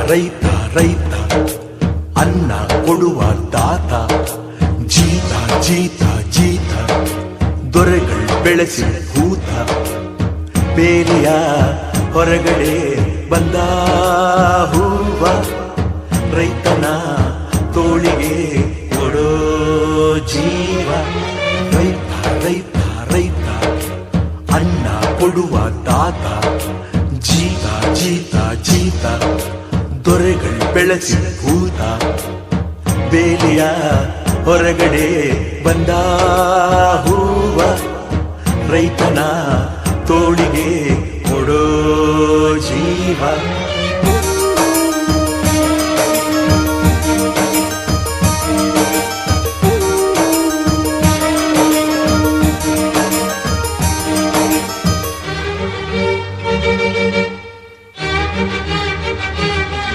ರೈತ ರೈತ ಅನ್ನ ಕೊಡುವ ದಾತ ಜೀತ ಜೀತ ಜೀತ ದೊರೆಗಳು ಬೆಳೆಸಿ ಭೂತ ಬೇಲಿಯ ಹೊರಗಡೆ ಬಂದ ಹೂವ ರೈತನ ತೋಳಿಗೆ ಕೊಡೋ ಜೀವ ರೈತ ರೈತ ರೈತ ಅನ್ನ ಕೊಡುವ ದಾತ ಜೀತ ಜೀತ ಜೀತ ದೊರೆಗಳು ಬೆಳೆಸಿ ಭೂತ ಬೇಲಿಯ ಹೊರಗಡೆ ಬಂದ ಹೂವ ರೈತನ ತೋಳಿಗೆ ಕೊಡೋ ಜೀವ